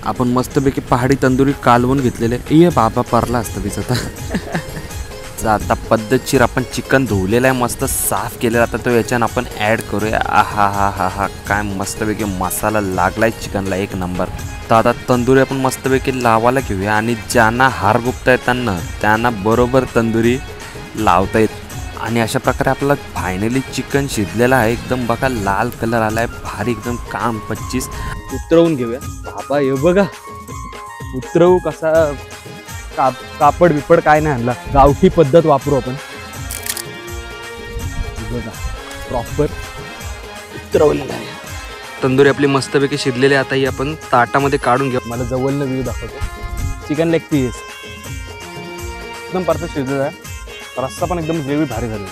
आपण मस्तपैकी पहाडी तंदुरी कालवून घेतलेले. ये बाबा परला असतं तिचं आता पद्धतशीर आपण चिकन धुवलेलं आहे, मस्त साफ केलेलं. आता तो याच्यानं आपण ॲड करूया. आहा हा हा हा काय मस्तपैकी मसाला लागलाय चिकनला, एक नंबर. तर आता तंदुरी आपण मस्तपैकी लावायला घेऊया आणि ज्यांना हार गुप्ता येताना त्यांना बरोबर तंदुरी लावता येत. आणि अशा प्रकारे आपला फायनली चिकन शिजलेलं आहे. एकदम बघा लाल कलर आलाय, भारी एकदम काम 25. उतरवून घेऊया बाबा. हे बघा उतरवू कसा, कापड बिपड काय नाही आणला, गावठी पद्धत वापरू आपण. बघा प्रॉपर उतरवलेलं आहे. तंदुरी आपली मस्तपैकी शिजलेली. आता ही आपण ताटामध्ये काढून घेऊ. मला जवळनं व्ह्यू दाखवतो. चिकन लेग पीस एकदम परफेक्ट शिजलेला आहे. रस्सा पण एकदम ग्रेव्ही भारी झाली.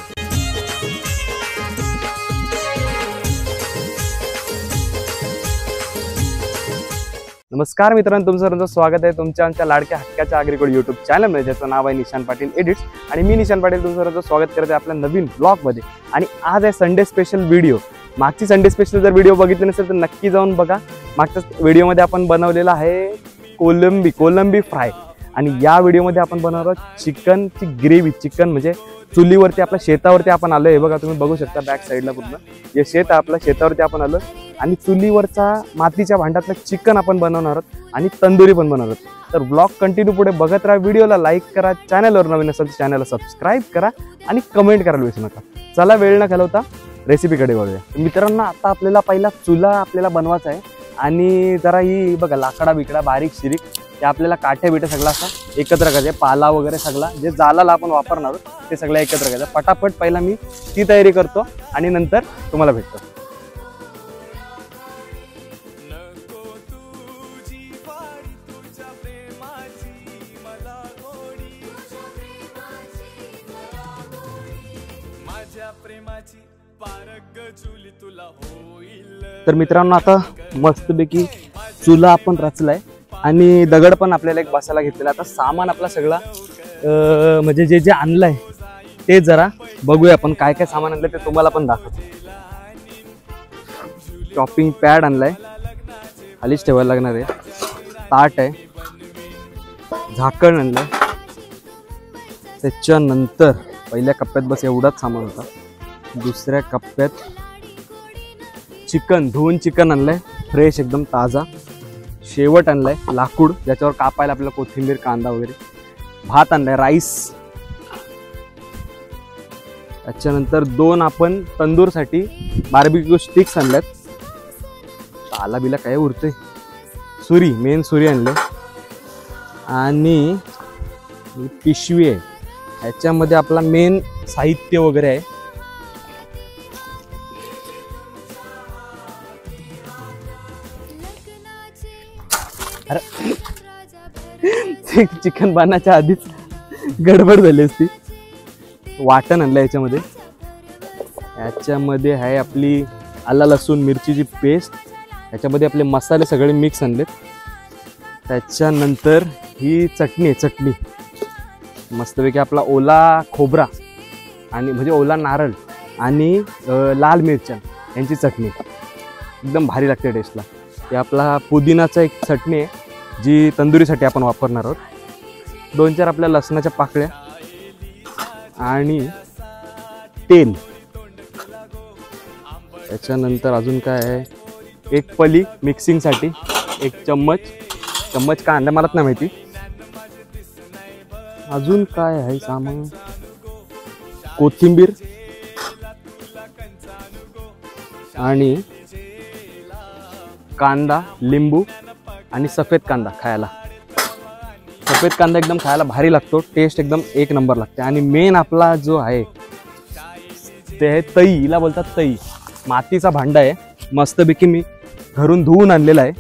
नमस्कार मित्रांनो, तुमचं सर्वांचं स्वागत आहे तुमच्या आमच्या लाडक्या हक्काच्या आग्रिकोड यूट्यूब चॅनलमध्ये, ज्याचं नाव आहे निशान पाटील एडिट्स. आणि मी निशान पाटील तुमचं सर्वांचं स्वागत करते आपल्या नवीन ब्लॉगमध्ये. आणि आज आहे संडे स्पेशल व्हिडिओ. मागची संडे स्पेशल जर व्हिडिओ बघितले नसेल तर नक्की जाऊन बघा. मागच्या व्हिडिओमध्ये आपण बनवलेला आहे कोलंबी फ्राय. आणि या व्हिडिओमध्ये आपण बनवणार आहोत चिकनची ग्रेव्ही. चिकन म्हणजे चुलीवरती आपल्या शेतावरती आपण आलो. हे बघा तुम्ही बघू शकता बॅक साईडला पूर्ण जे शेत आहे आपल्या शेतावरती आपण आलो. आणि चुलीवरचा मातीच्या भांड्यातलं चिकन आपण बनवणार आहोत आणि तंदुरी पण बनवणार आहोत. तर ब्लॉग कंटिन्यू पुढे बघत राहा. व्हिडिओला लाईक करा, चॅनलवर नवीन असेल तर चॅनलला सबस्क्राईब करा आणि कमेंट करायला विसरू नका. चला वेळ न घालवता रेसिपीकडे वळूया. मित्रांनो, आता आपल्याला पहिला चुला आपल्याला बनवायचा आहे. आणि जरा ही बघा लाकडा बिकडा बारीक शिरीक ते आपल्याला काठे बिटे सगळं असं एकत्र करायचे. पाला वगैरे सगळा जे जालाला आपण वापरणार आहोत ते सगळं एकत्र करायचं. पटापट पहिला मी ती तयारी करतो आणि नंतर तुम्हाला भेटतो. तर मित्रांनो, आता मस्तपैकी चुला आपण रचलाय आणि दगड पण आपल्याला एक बसायला घेतलेला. आता सामान आपला सगळा म्हणजे जे जे आणलंय ते जरा बघूया आपण. काय काय सामान आणलंय ते तुम्हाला पण दाखवतो. चॉपिंग पॅड आणलाय, खालीच ठेवायला लागणार आहे. ताट आहे, झाकण आणलंय. त्याच्यानंतर पहिल्या कप्प्यात बस एवढाच सामान होता. दुसऱ्या कप्प्यात चिकन, धुवून चिकन आणलंय फ्रेश एकदम ताजा. शेवट आणलाय लाकूड ज्याच्यावर कापायला आपल्याला कोथिंबीर कांदा वगैरे. भात आणलाय, राईस. त्याच्यानंतर 2 आपण तंदूरसाठी बार्बिक्यू स्टिक्स आणल्यात. आला बिला काय उरतोय. सुरी, मेन सुरी आणले. आणि पिशवी आहे, ह्याच्यामध्ये आपला मेन साहित्य वगैरे आहे. चिकन बनायच्या आधीच गडबड झाली असती. वाटण आणलं याच्यामध्ये. याच्यामध्ये आहे आपली आला लसूण मिरचीची पेस्ट. याच्यामध्ये आपले मसाले सगळे मिक्स आणलेत. त्याच्यानंतर ही चटणी आहे, चटणी मस्तपैकी आपला ओला खोबरा आणि म्हणजे ओला नारळ आणि लाल मिरच्या यांची चटणी एकदम भारी लागते टेस्टला. हे आपला पुदिनाचा एक चटणी आहे जी तंदुरीसाठी आपण वापरणार आहोत. 2-4 आपल्या लसणाच्या पाकळ्या आणि तेल. त्याच्यानंतर अजून काय आहे, एक पली मिक्सिंगसाठी, एक चम्मच काय आणलं मला नाही माहिती. अजून काय आहे सामान, कोथिंबीर आणि कांदा, लिंबू आणि सफेद कांदा. खायला सफेद कांदा एकदम खायला भारी लागतो, टेस्ट एकदम एक नंबर लागते. आणि मेन आपला जो आहे ते आहे तई. हिला बोलतात तई. मातीचा भांडा आहे, मस्तपैकी मी घरून धुवून आणलेला आहे.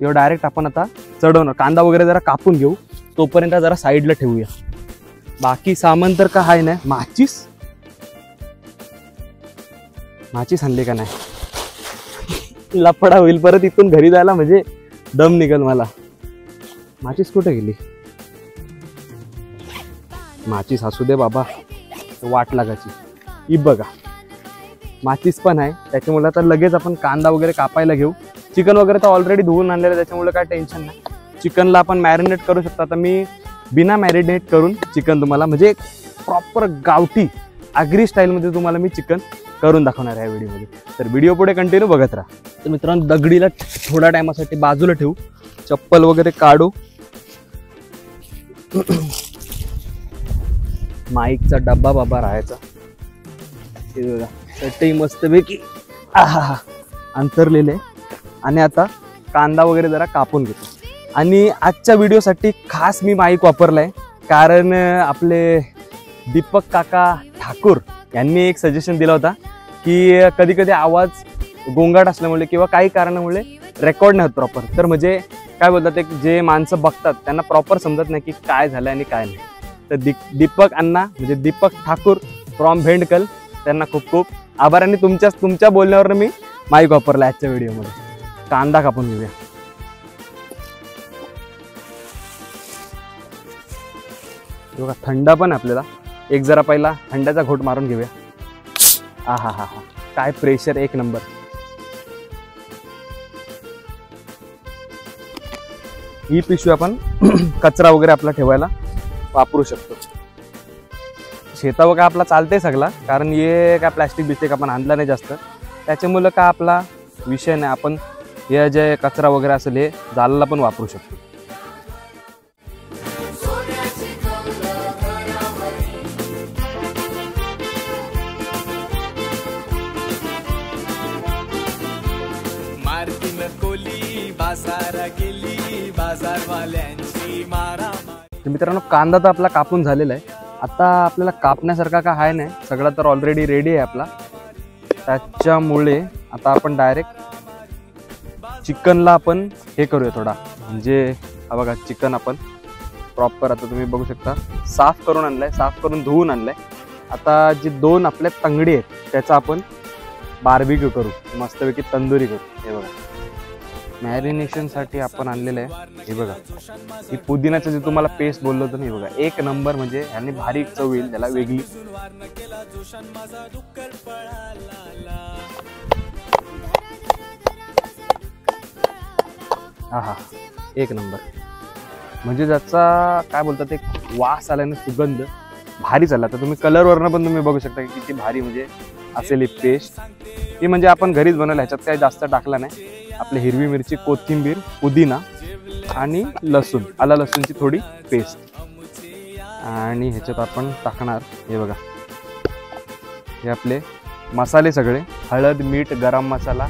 एवढं डायरेक्ट आपण आता चढवणार. कांदा वगैरे जरा कापून घेऊ, तोपर्यंत जरा साईडला ठेवूया. बाकी सामान तर काय आहे नाही. माचीस आणली का नाही, लफडा होईल परत इथून घरी जायला, म्हणजे दम निघल मला. माचीस कुठे गेली? माचीस असू दे बाबा, वाट लागायची. ही बघा माचीस पण आहे. त्याच्यामुळे आता लगेच आपण कांदा वगैरे कापायला घेऊ. चिकन वगैरे तर ऑलरेडी धुवून आणलेलं आहे, त्याच्यामुळे काय टेन्शन नाही. चिकनला आपण मॅरिनेट करू शकतो. आता मी बिना मॅरिनेट करून चिकन तुम्हाला म्हणजे प्रॉपर गावठी आगरी स्टाईलमध्ये तुम्हाला मी चिकन करून दाखवणार आहे या व्हिडिओमध्ये. तर व्हिडिओ पुढे कंटिन्यू बघत राहा. तर मित्रांनो, दगडीला थोड्या टायमासाठी बाजूला ठेवू, चप्पल वगैरे काढू. माईकचा डब्बा बाबा राहायचा, हे बघा चटई मस्तपैकी अंतरलेले. आणि आता कांदा वगैरे जरा कापून घेतो. आणि आजच्या व्हिडिओसाठी खास मी माईक वापरलाय, कारण आपले दीपक काका ठाकूर यांनी एक सजेशन दिला होता की कधी कधी आवाज गोंगाट असल्यामुळे किंवा काही कारणामुळे रेकॉर्ड नाही होत प्रॉपर. तर म्हणजे काय बोलतात, एक जे माणसं बघतात त्यांना प्रॉपर समजत नाही की काय झालं आणि काय नाही. तर दीपक अण्णा म्हणजे दीपक ठाकूर फ्रॉम भेंडकल, त्यांना खूप खूप आभार. आणि तुमच्या बोलण्यावर मी माईक वापरला आजच्या व्हिडिओमध्ये. कांदा कापून घेऊया. बघा थंड पण आपल्याला, एक जरा पहिला थंडाचा घोट मारून घेऊया. हा, काय प्रेशर, एक नंबर. ही पिशवी आपण कचरा वगैरे आपला ठेवायला वापरू शकतो. शेतावर काय आपला चालते सगळा, कारण हे काय प्लॅस्टिक बिस्टिक आपण आणला नाही जास्त, त्याच्यामुळे काय आपला विषय नाही. आपण हे जे कचरा वगैरे असेल हे जाळायला पण वापरू शकतो. मित्रांनो, कांदा तर आपला कापून झालेला आहे. आता आपल्याला कापण्यासारखा काय आहे नाही, सगळं तर ऑलरेडी रेडी आहे आपला. त्याच्यामुळे आता आपण डायरेक्ट चिकनला आपण हे करूया थोडा. म्हणजे हा बघा चिकन आपण प्रॉपर आता तुम्ही बघू शकता साफ करून आणलाय, साफ करून धुवून आणलाय. आता जे 2 आपल्या तंगडी आहेत त्याचा आपण बार्बिक्यू करू, मस्तपैकी तंदुरी करू. हे बघा मॅरिनेशनसाठी आपण आणलेलं आहे. हे बघा ही पुदिनाचं जे तुम्हाला पेस्ट बोललो होतं ना, हे बघा एक नंबर. म्हणजे ह्याने भारी चव येईल त्याला वेगळी. हा, एक नंबर. म्हणजे ज्याचा काय बोलतात एक वास आल्याने सुगंध भारी चालला. तर तुम्ही कलरवरनं पण तुम्ही बघू शकता की किती भारी म्हणजे असेल ही पेस्ट. ही म्हणजे आपण घरीच बनवलं, ह्याच्यात काही जास्त टाकला नाही. आपली हिरवी मिरची, कोथिंबीर, पुदिना आणि लसूण, आला लसूणची थोडी पेस्ट. आणि ह्याच्यात आपण टाकणार हे बघा हे आपले मसाले सगळे, हळद, मीठ, गरम मसाला,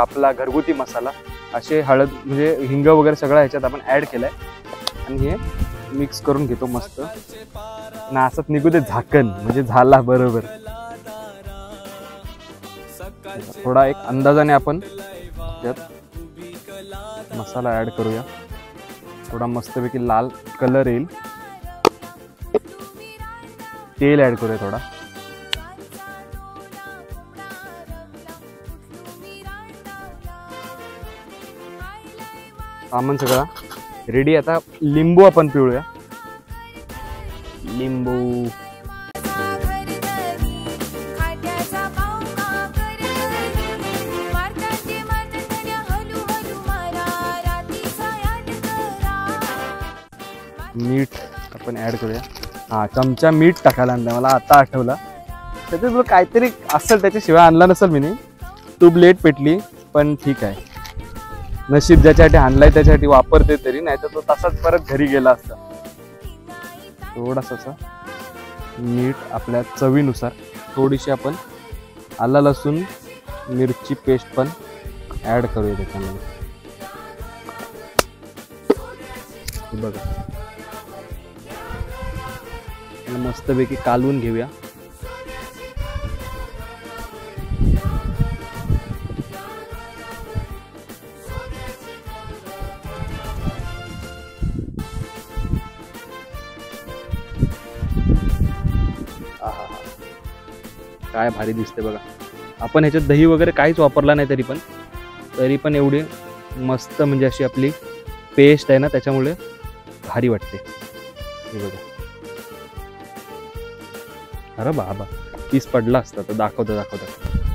आपला घरगुती मसाला, असे हळद म्हणजे हिंग वगैरे सगळं ह्याच्यात आपण ॲड केलंय. आणि हे मिक्स करून घेतो मस्त. ना असंच निघू दे झाकण, म्हणजे झाला बरोबर. थोडा एक अंदाजाने आपण त्यात मसाला ॲड करूया. थोडा मस्तपैकी लाल कलर येईल. तेल ॲड करूया थोडा. सामान सगळा रेडी. आता लिंबू आपण पिळूया. लिंबू मीठ आपण ॲड करूया. हा, चमचा मीठ टाकायला आणलं, मला आता आठवला. त्याच्यात काहीतरी असेल, त्याच्याशिवाय आणला नसेल मी. तूप लेट पेटली, पण ठीक आहे. नशीब ज्याच्यासाठी आणलाय त्याच्यासाठी वापरते तरी, नाही तर तो तसाच परत घरी गेला असता. थोडासा मीठ आपल्या चवीनुसार. थोडीशी आपण आला लसूण मिरची पेस्ट पण ॲड करूया त्याच्यामध्ये. बघा मस्तपैकी कालवून घेऊया. काय भारी दिसते बघा. आपण ह्याच्यात दही वगैरे काहीच वापरला नाही, तरी पण एवढी मस्त म्हणजे अशी आपली पेस्ट आहे ना, त्याच्यामुळे भारी वाटते. हे बघा, अरे बाबा पीस पडला असता तर दाखवता.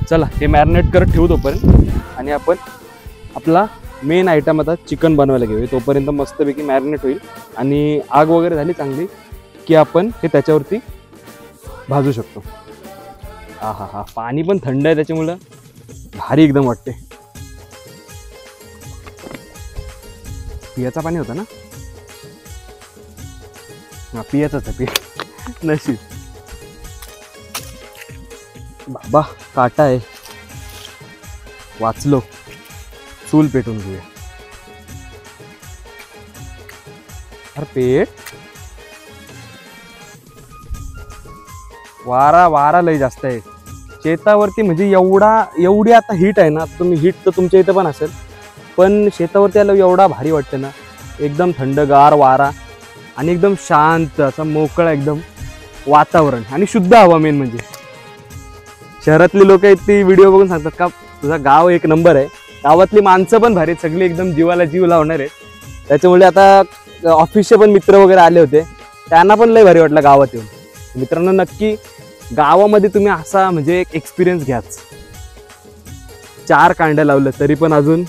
चला हे मॅरिनेट करत ठेवू तोपर्यंत. आणि आपण आपला मेन आयटम आता चिकन बनवायला घेऊया. तोपर्यंत मस्तपैकी मॅरिनेट होईल आणि आग वगैरे झाली चांगली की आपण हे त्याच्यावरती भाजू शकतो. हा हा हा, पाणी पण थंड आहे त्याच्यामुळं भारी एकदम वाटते. पियाचा पाणी होता ना? हा, पियाचाच आहे. नशीब बाबा, काटा आहे. वाचलो. चूल पेटून घेऊया. अरे पेट, वारा लय जास्त आहे शेतावरती. म्हणजे एवढी आता हीट आहे ना. तुम्ही हीट तर तुमच्या इथं पण असेल, पण शेतावरती आलं एवढा भारी वाटतं ना. एकदम थंडगार वारा आणि एकदम शांत असं मोकळं एकदम वातावरण आणि शुद्ध हवा. मेन म्हणजे शहरातली लोक ती व्हिडिओ बघून सांगतात का तुझा गाव एक नंबर आहे. गावातली माणसं पण भारी, सगळी एकदम जीवाला जीव लावणार आहेत. त्याच्यामुळे आता ऑफिसचे पण मित्र वगैरे आले होते, त्यांना पण लय भारी वाटलं गावात येऊन. मित्रांनो, नक्की गावामध्ये तुम्ही असा म्हणजे एक एक्सपिरियन्स घ्याच. 4 कांड्या लावल्या तरी पण अजून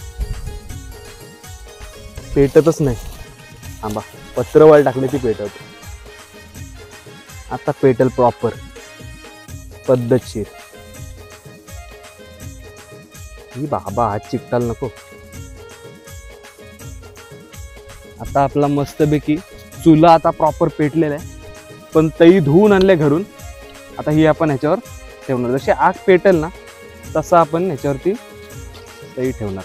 पेटतच नाही. आंबा पत्रवाळ टाकले ती पेटवते. आता पेटल प्रॉपर पद्धतशीर. ही बाबा, हात चिकटाल नको. आता आपला मस्तपैकी चुला आता प्रॉपर पेटलेला आहे. पण तई धुवून आणले घरून. आता ही आपण ह्याच्यावर ठेवणार. जशी आग पेटेल ना तसं आपण ह्याच्यावरती तई ठेवणार.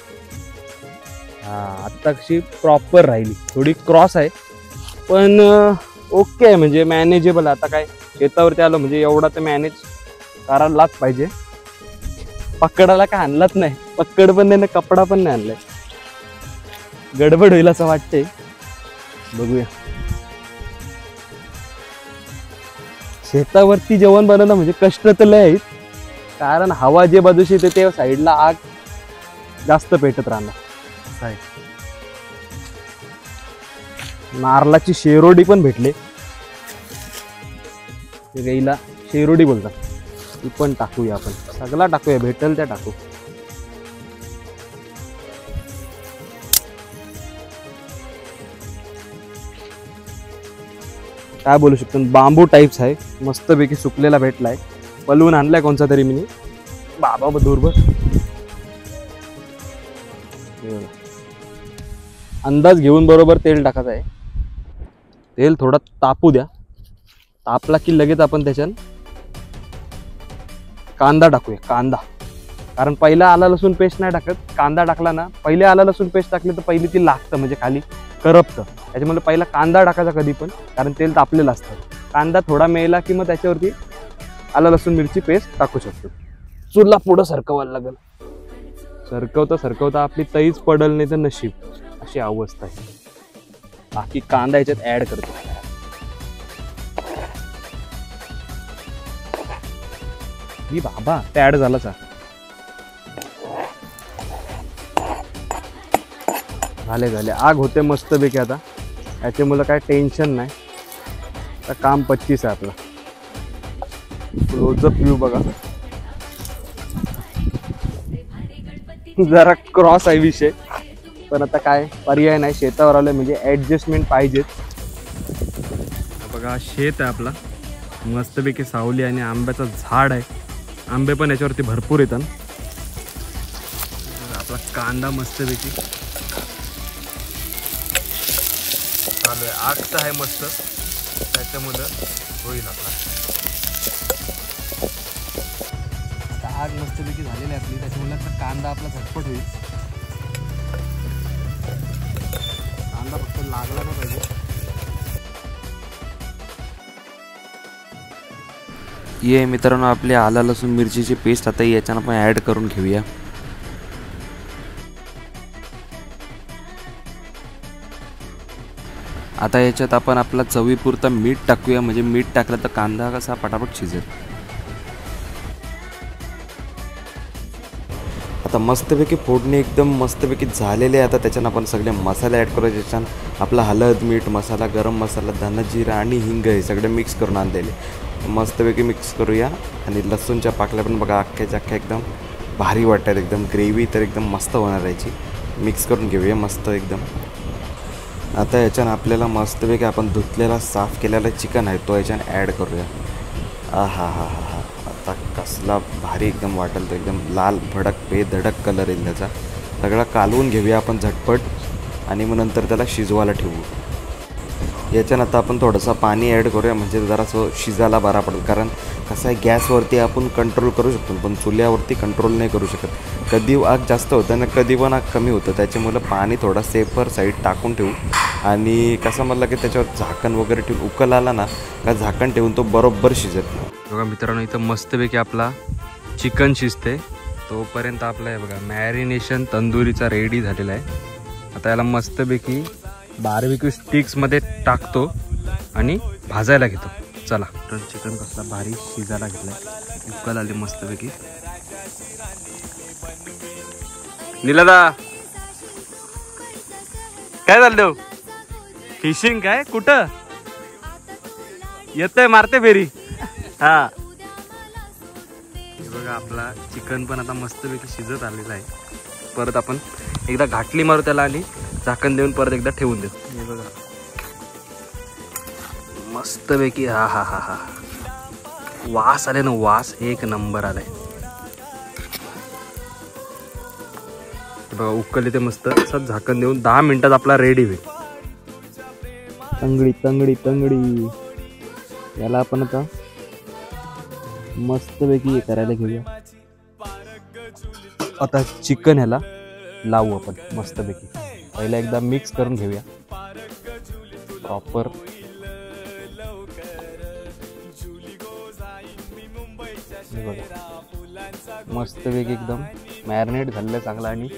हा, आता कशी प्रॉपर राहिली. थोडी क्रॉस आहे पण ओके आहे, म्हणजे मॅनेजेबल. आता काय शेतावरती आलो म्हणजे एवढा तर मॅनेज करायलाच पाहिजे. पकडायला काय आणलाच नाही. पकड पण नाही ना, कपडा पण नाही आणलाय. गडबड होईल असं वाटतंय. बघूया. शेतावरती जेवण बनवणं म्हणजे कष्ट तर लय आहेत, कारण हवा जे बाजूशी येते ते साईडला आग जास्त पेटत राहणार. नारळाची शेरोडी पण भेटले. गाईला शेरोडी बोलतात. ती पण टाकूया आपण. सगळा टाकूया, भेटेल त्या टाकू. काय बोलू शकतो, बांबू टाईप्स आहे. मस्तपैकी सुकलेला भेटलाय. पलवून आणलाय कोणचा तरी मी. बाबा दूरभर अंदाज घेऊन बरोबर तेल टाकायचं आहे. तेल थोडा तापू द्या. तापला की लगेच आपण त्याच्यात कांदा टाकूया. कांदा, कारण पहिला आला लसूण पेस्ट नाही टाकत. कांदा टाकला ना, पहिले आला लसूण पेस्ट टाकली तर पहिली ती लागतं, म्हणजे खाली करपतं. त्याच्यामुळे पहिला कांदा टाकायचा कधी पण, कारण तेल तापलेलं असतं. कांदा थोडा मेला की मग त्याच्यावरती आला लसूण मिरची पेस्ट टाकू शकतो. चुला पुढं सरकवायला लागेल. सरकवता आपली तईच पडल नाही तर नशीब, अशी अवस्था आहे. बाकी कांदा याच्यात ऍड करतो. ही बाबा, ते ऍड झालाच. झाले आग होते मस्तपैकी. आता याच्यामुळे काय टेन्शन नाही. आता काम 25 आहे आपलं. क्लोजअप व्ह्यू बघा. जरा क्रॉस आहे विषय, पण आता काय पर्याय नाही. शेतावर आलं म्हणजे ॲडजस्टमेंट पाहिजेच. बघा, शेत आहे आपला. मस्तपैकी सावली आणि आंब्याचं झाड आहे. आंबे पण याच्यावरती भरपूर येतात. आपला कांदा मस्तपैकी चालू आहे. आग तर आहे मस्त, त्याच्यामुळं होईल आपला. आग मस्तपैकी झालेली आहे आपली, त्याच्यामुळे आता कांदा आपला झटपट होईल. कांदा फक्त लागला नाही पाहिजे. ये मित्रांनो, आपली आला लसूण मिरचीची पेस्ट आता याच्यानं आपण ॲड करून घेऊया. आता याच्यात आपण आपला चवीपुरता मीठ टाकूया, म्हणजे मीठ टाकलं तर कांदा कसा पटापट शिजेल. आता मस्तपैकी फोडणी एकदम मस्तपैकी झालेले आहे. आता त्याच्यानं आपण सगळे मसाले ॲड करूया. त्याच्यानं आपला हळद, मीठ मसाला, गरम मसाला, धना जिरा आणि हिंग हे सगळे मिक्स करून आणलेले. मस्तपैकी मिक्स करूया. आणि लसूणच्या पाकल्या पण बघा, अख्ख्याच्या अख्ख्या एकदम भारी वाटतात. एकदम ग्रेव्ही तर एकदम मस्त होणार याची. मिक्स करून घेऊया मस्त एकदम. आता याच्यानं आपल्याला मस्तपैकी आपण धुतलेला साफ केलेला चिकन आहे तो याच्यानं ॲड करूया. हा हा हा हा, आता कसला भारी एकदम वाटेल तो, एकदम लाल भडक बेधडक कलर येईल त्याचा. सगळा कालवून घेऊया आपण झटपट आणि मग नंतर त्याला शिजवायला ठेवू. याच्यानं आता आपण थोडंसं पाणी ॲड करूया म्हणजे जरासं शिजायला बरा पडेल. कारण कसं आहे गॅसवरती आपण कंट्रोल करू शकतो पण चुल्यावरती कंट्रोल नाही करू शकत. कधी आग जास्त होतं ना कधी पण आग कमी होतं. त्याच्यामुळं पाणी थोडा सेफर साईड टाकून ठेवू आणि कसं म्हणलं की त्याच्यावर झाकण वगैरे ठेवून उकल आला ना का झाकण ठेवून तो बरोबर शिजत. बघा मित्रांनो इथं मस्तपैकी आपला चिकन शिजते तोपर्यंत आपला हे बघा मॅरिनेशन तंदुरीचा रेडी झालेला आहे. आता याला मस्तपैकी बार्बिक्यू स्टिक्समध्ये टाकतो आणि भाजायला घेतो. चला तर चिकन कसला भारी शिजायला घेतलाय, उकल आली मस्तपैकी. निलादा काय झालं फिशिंग काय कुठं येतंय मारते फेरी. हा बघा आपला चिकन पण आता मस्तपैकी शिजत आलेला आहे. परत आपण एकदा घाटली मारू त्याला आणि झाकण देऊन परत एकदा ठेवून देऊ. हे बघा मस्तपैकी हा हा हा हा वास आले ना, वास एक नंबर आलाय. बघा उकल येते मस्त. असं झाकण देऊन 10 मिनिटात आपला रेडी होईल. तंगडी तंगडी तंगडी याला आपण आता मस्तपैकी हे करायला घेऊया. आता चिकन ह्याला लावू आपण मस्तपैकी. पहिला एकदा मिक्स करून घेऊया प्रॉपर. मस्तपैकी एकदम मॅरिनेट झालेलं आहे चांगला आणि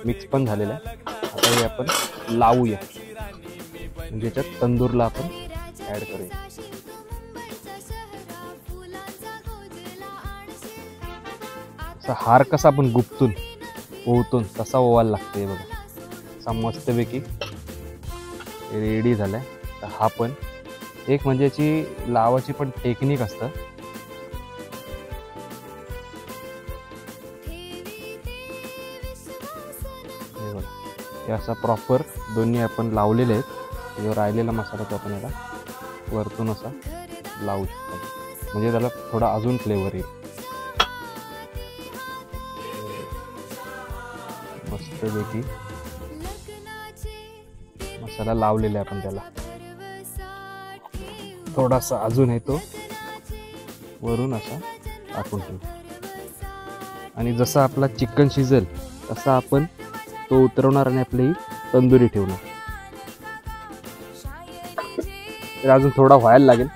मिक्स पण झालेलं आहे. आता हे आपण लावूया म्हणजे याच्यात तंदूरला आपण ॲड करूया. असा हार कसा आपण गुपतून ओवतून तसा ओवायला लागतो. हे बघा असा मस्तपैकी रेडी झालाय. तर हा पण एक म्हणजे याची लावाची पण टेक्निक असतं. हे बघा हे असा प्रॉपर दोन्ही आपण लावलेले आहेत. त्याच्यावर राहिलेला मसाला तो आपण याला वरतून असा लावू शकतो म्हणजे त्याला थोडा अजून फ्लेवर येईल. मस्तपैकी मसाला लावलेला आहे आपण त्याला. थोडासा अजून आहे तो वरून असा टाकून ठेवू आणि जसा आपला चिकन शिजेल तसा आपण तो उतरवणार आणि आपली तंदुरी ठेवणार. तर अजून थोडा व्हायला लागेल.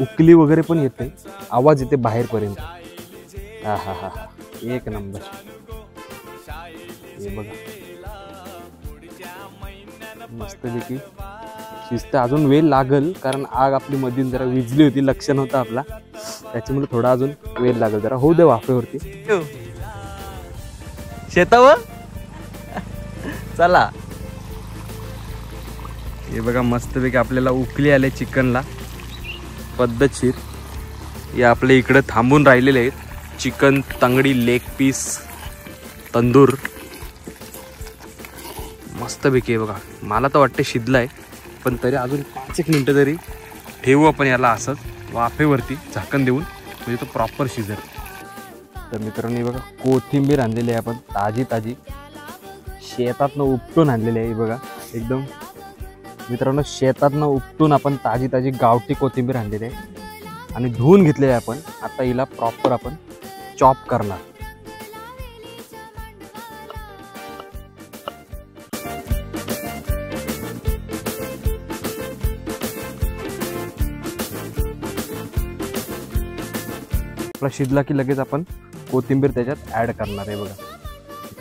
उकली वगैरे पण येते, आवाज येते बाहेरपर्यंत. हा हा हा हा एक नंबर. हे बघा मस्तपैकी शिजते. अजून वेळ लागल कारण आग आपली मधून जरा विजली होती, लक्ष नव्हतं आपला, त्याच्यामुळे थोडा अजून वेळ लागल. जरा होऊ दे वाफेवरती. शेतावर चला. हे बघा मस्तपैकी आपल्याला उकली आले चिकनला पद्धतशीर. हे आपल्या इकडे थांबून राहिलेले आहेत. चिकन तंगडी लेग पीस तंदूर मस्तपैकी. आहे बघा मला तर वाटतं शिजलाय पण तरी अजून 5 मिनिटं तरी ठेवू आपण याला असंच वाफेवरती झाकण देऊन म्हणजे तो प्रॉपर शिजेल. तर मित्रांनो बघा कोथिंबीर आणलेली आहे आपण ताजी ताजी शेतातनं उपटून आणलेली आहे. बघा एकदम मित्रांनो शेतातनं उपटून आपण ताजी ताजी गावठी कोथिंबीर आणलेली आहे आणि धुवून घेतलेली आहे आपण. आता हिला प्रॉपर आपण चॉप करणार. आपला शिजला की लगेच आपण कोथिंबीर त्याच्यात ॲड करणार आहे. बघा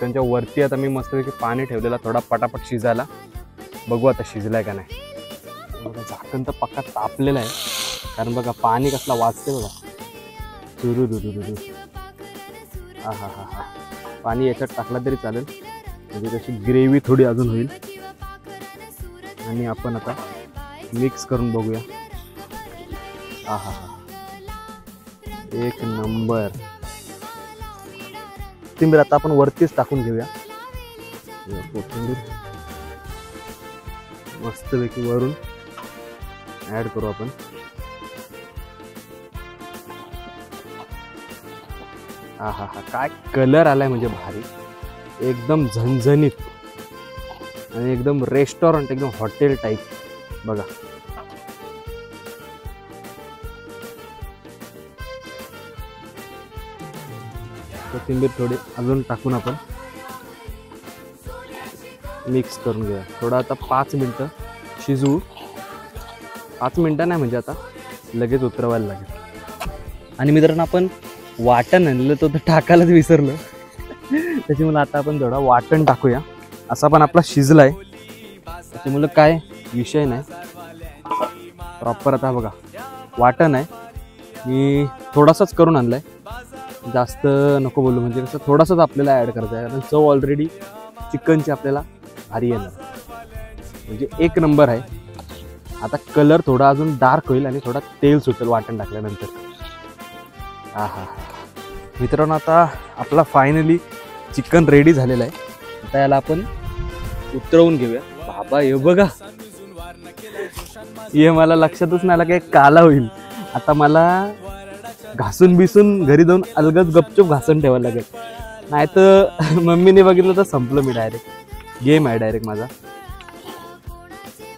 चिकनच्या वरती आता मी मस्तपैकी पाणी ठेवलेला थोडा पटापट शिजायला. बघू आता शिजलाय का नाही. बघा झाकण तर पक्का तापलेलं आहे, कारण बघा पाणी कसला वाजते बघा. चुरू. हा हा हा हा. पाणी याच्यात टाकला तरी चालेल, म्हणजे कशी ग्रेव्ही थोडी अजून होईल. आणि आपण आता मिक्स करून बघूया. हा हा हा, एक नंबर. कोथिंबीर आता आपण वरतीच टाकून घेऊया. कोथिंबीर मस्तपैकी वरून ऍड करू आपण. हा हा हा, काय कलर आलाय म्हणजे भारी, एकदम झणझणीत आणि एकदम रेस्टॉरंट, एकदम हॉटेल टाईप बघा. कोथिंबीर थोडी अजून टाकून आपण मिक्स करून घेऊया. थोडं आता 5 मिनटं शिजवू. 5 मिनटं नाही म्हणजे आता लगेच उतरवायला लागेल. आणि मित्रांनो आपण वाटण आणलं तर टाकायलाच विसरलं, त्याच्यामुळे आता आपण थोडा वाटण टाकूया. असा पण आपला शिजलाय, त्याच्यामुळे काय विषय नाही. प्रॉपर आता बघा वाटण आहे, मी थोडासाच करून आणलाय, जास्त नको बोलू, म्हणजे कसं थोडासाच आपल्याला ॲड करायचं आहे, कारण चव ऑलरेडी चिकनची आपल्याला भारी येणार, म्हणजे एक नंबर आहे. आता कलर थोडा अजून डार्क होईल आणि थोडा तेल सुटेल वाटण टाकल्यानंतर. हा हा, मित्रांनो आता आपला फायनली चिकन रेडी झालेला आहे. आता याला आपण उतरवून घेऊया. बाबा हे बघा, हे मला लक्षातच नाही आलं की काला होईल. आता मला घासून बिसून घरी जाऊन अलगद गपचूप घासून ठेवायला लागेल, नाही तर मम्मीने बघितलं तर संपलं मी. डायरेक्ट गेम आहे डायरेक्ट माझा.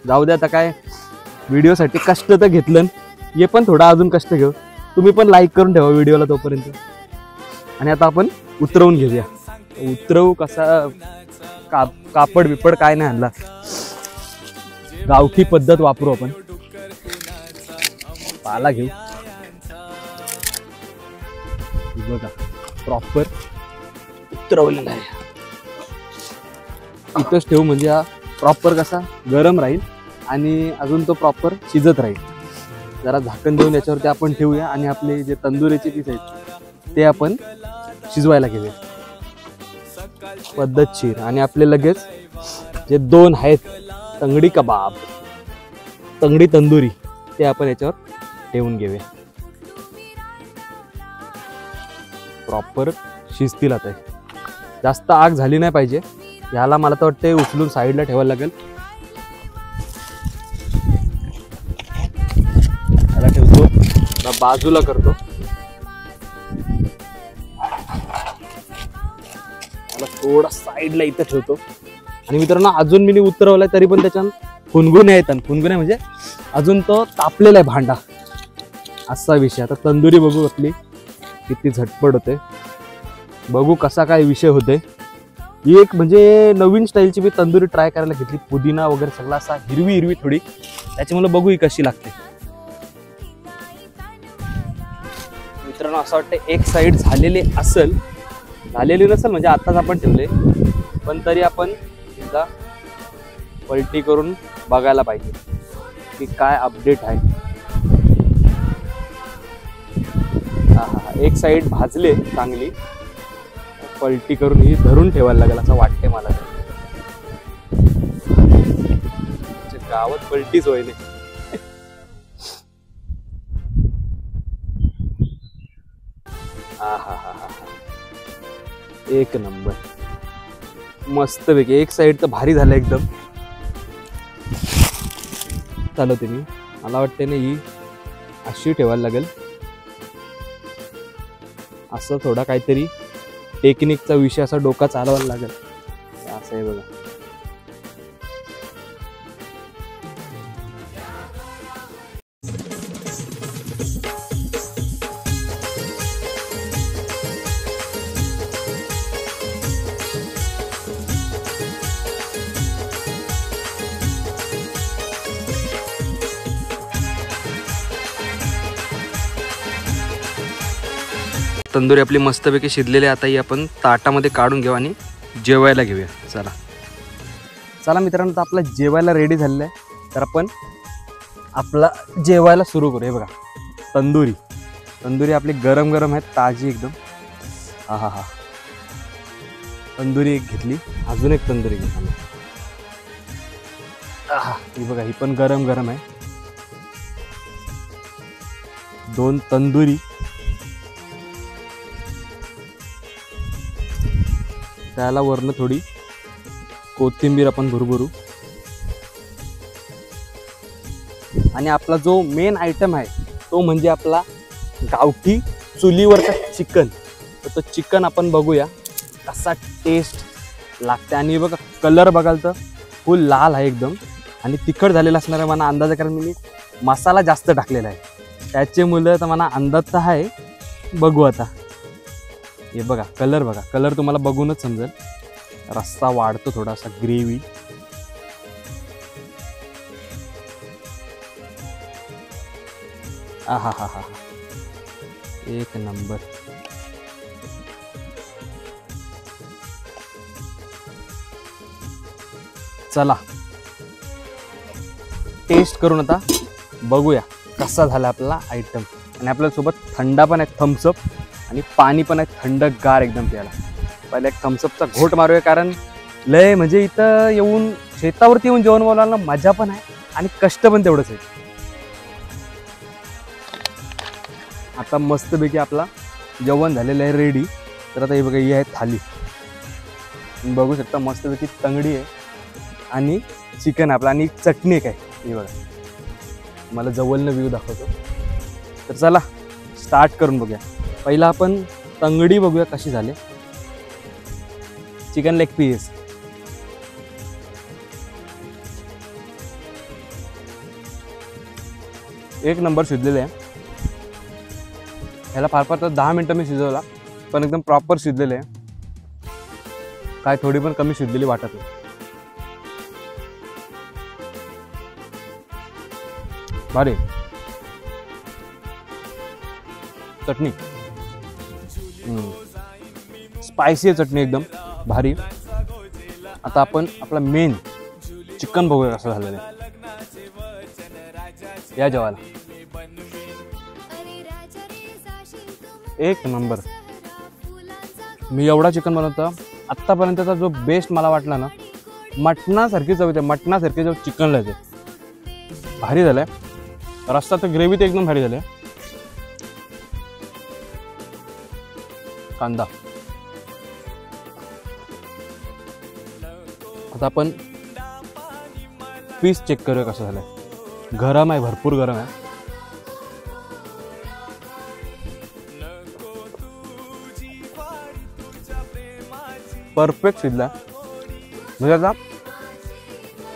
जाऊ दे आता, काय व्हिडिओसाठी कष्ट तर घेतलं, हे पण थोडा अजून कष्ट घेऊ. तुम्ही पण लाईक करून ठेवा व्हिडिओला तोपर्यंत. आणि आता आपण उतरवून घेऊया. उतरवू कसा, कापड बिपड काय नाही आणला, गावठी पद्धत वापरू आपण. पाला घेऊ बघा, प्रॉपर उतरवलेला आहे. इथंच ठेवू म्हणजे हा प्रॉपर कसा गरम राहील आणि अजून तो प्रॉपर शिजत राहील. जरा झाकण देऊन याच्यावरती आपण ठेवूया आणि आपले जे तंदुरीचे पीस आहेत ते आपण शिजवायला घेऊया पद्धतशीर. आणि आपले लगेच जे 2 आहेत तंगडी कबाब, तंगडी तंदुरी, ते आपण याच्यावर ठेवून घेऊया. प्रॉपर शिजतील. आता जास्त आग झाली नाही पाहिजे. ह्याला मला तर वाटते उचलून साईडला ठेवायला लागेल. याला ठेवतो, बाजूला करतो. याला थोडा साईडला इथं ठेवतो. आणि मित्रांनो अजून मी उतरवलाय तरी पण त्याच्यात फुनगुन्या येतात. फुनगुन्या म्हणजे अजून तो तापलेला आहे भांडा, असा विषय. आता तंदुरी बघू आपली किती झटपट होते, बघू कसा काय विषय होते. एक म्हणजे नवीन स्टाईलची मी तंदुरी ट्राय करायला घेतली, पुदिना वगैरे सगळा असा हिरवी हिरवी थोडी, त्याच्यामुळे बघू ही कशी लागते. मित्रांनो असं वाटतं एक साईड झालेली असेल, झालेली नसेल म्हणजे आताच आपण ठेवले, पण तरी आपण एकदा पलटी करून बघायला पाहिजे की काय अपडेट आहे. हा हा, एक साईड भाजले चांगली, पलटी करून ही धरून ठेवायला लागेल असं वाटते मला. गावात पलटीच होईल. हा हा हा हा, एक नंबर, मस्तपैकी. एक साईड तर भारी झालं एकदम. चालवते मी, मला वाटते ना ही अशी ठेवायला लागेल. असं थोडा काहीतरी टेक्निकचा विषय असा डोका चालवायला लागेल. असं आहे बघा. तंदुरी आपली मस्तपैकी शिजलेली. आता ही आपण ताटामध्ये काढून घेऊ आणि जेवायला घेऊया. चला चला मित्रांनो, तर आपलं जेवायला रेडी झालेलं आहे. तर आपण आपला जेवायला सुरू करू. हे बघा तंदुरी. तंदुरी आपली गरम गरम आहे, ताजी एकदम. हा हा हा. तंदुरी एक घेतली, अजून एक तंदुरी घेतली. ही बघा, ही पण गरम गरम आहे. 2 तंदुरी. त्याला वरनं थोडी कोथिंबीर आपण भरभरू. आणि आपला जो मेन आयटम आहे तो म्हणजे आपला गावठी चुलीवरचा चिकन. तर तो चिकन आपण बघूया कसा टेस्ट लागते. आणि बघा कलर बघाल तर फुल लाल आहे एकदम, आणि तिखट झालेला असणार आहे मला अंदाज आहे, कारण मी मसाला जास्त टाकलेला आहे त्याचे मुलं. तर मला अंदाज तर आहे, बघू आता. हे बघा कलर, बघा कलर तुम्हाला बघूनच समजेल. रस्सा वाढतो थोडासा, ग्रेव्ही. हा हा हा हा, एक नंबर. चला टेस्ट करून आता बघूया कसा झाला आपला आयटम. आणि आपल्यासोबत थंडा पण आहे, थम्सअप, आणि पाणी पण आहे थंडगार एकदम प्यायला. पहिले एक थम्सअपचा घोट मारूया, कारण लय म्हणजे इथं येऊन शेतावरती येऊन जेवण बोलायला मजा पण आहे आणि कष्ट पण तेवढंच आहे. आता मस्तपैकी आपला जेवण झालेलं आहे रेडी. तर आता हे बघा, ही आहे थाली. तुम्ही बघू शकता मस्तपैकी तंगडी आहे आणि चिकन आपला, आणि चटणी एक आहे. हे बघा, मला जवळनं व्ह्यू दाखवतो. तर चला स्टार्ट करून बघूया. पहिला आपण तंगडी बघूया कशी झाली. Chicken leg piece. एक नंबर शिजलेले आहे. ह्याला फार फार तर 10 मिनटं मी शिजवला, पण एकदम प्रॉपर शिजलेले आहे. काय थोडी पण कमी शिजलेली वाटत नाही. भारी चटणी, स्पायसी आहे चटणी एकदम भारी. आता आपण आपला मेन चिकन बघूया कसं झालेलं आहे. या जेवायला एक नंबर. मी एवढा चिकन बनवतो आत्तापर्यंतचा जो बेस्ट मला वाटला ना, मटणासारखी चव येते, मटणासारखी चव चिकनला येते. भारी झालंय. रस्सा तर ग्रेव्ही तर एकदम भारी झाली. कांदा. आता आपण पीस चेक करूया कसं झालंय. गरम आहे, भरपूर गरम आहे. परफेक्ट शिजला. म्हणजे आता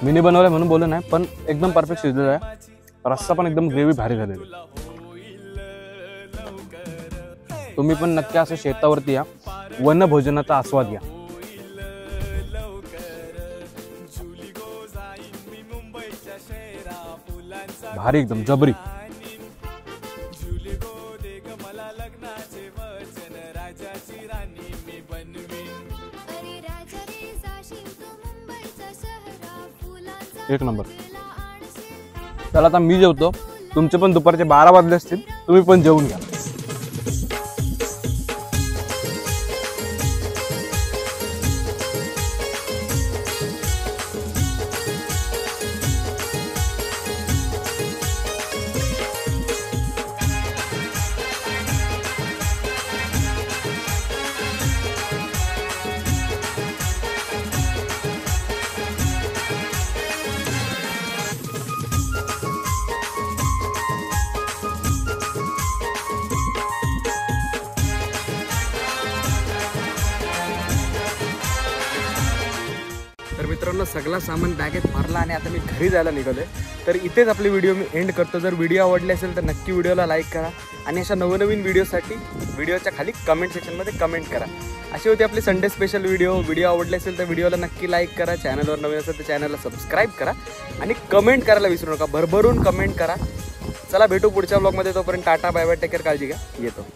मिनी बनवलाय म्हणून बोललो नाही, पण एकदम परफेक्ट शिजलेला आहे. रस्सा पण एकदम ग्रेव्ही भारी झालेली. तुम्ही पण नक्की असं शेतावरती या, वनभोजनाचा आस्वाद घ्या. भारी एकदम जबरी. एक नंबर. चला आता मी जेवतो. तुमचे पण दुपारचे 12 वाजले असतील, तुम्ही पण जेवून घ्या. तर मित्रांनो, सगळा सामान बॅगेत भरला आणि आता मी घरी जायला निघालोय. तर इथेच आपली व्हिडिओ मी एंड करतो. जर व्हिडिओ आवडली असेल तर नक्की व्हिडिओला लाईक करा, आणि अशा नवनवीन व्हिडिओसाठी व्हिडिओच्या खाली कमेंट सेक्शनमध्ये कमेंट करा. अशी होती आपली संडे स्पेशल व्हिडिओ. व्हिडिओ आवडली असेल तर व्हिडिओला नक्की लाईक करा, चॅनलवर नवीन असेल तर चॅनलला सबस्क्राईब करा, आणि कमेंट करायला विसरू नका. भरभरून कमेंट करा. चला भेटू पुढच्या ब्लॉगमध्ये. तोपर्यंत tata, bye bye, take care, काळजी घ्या. येतो.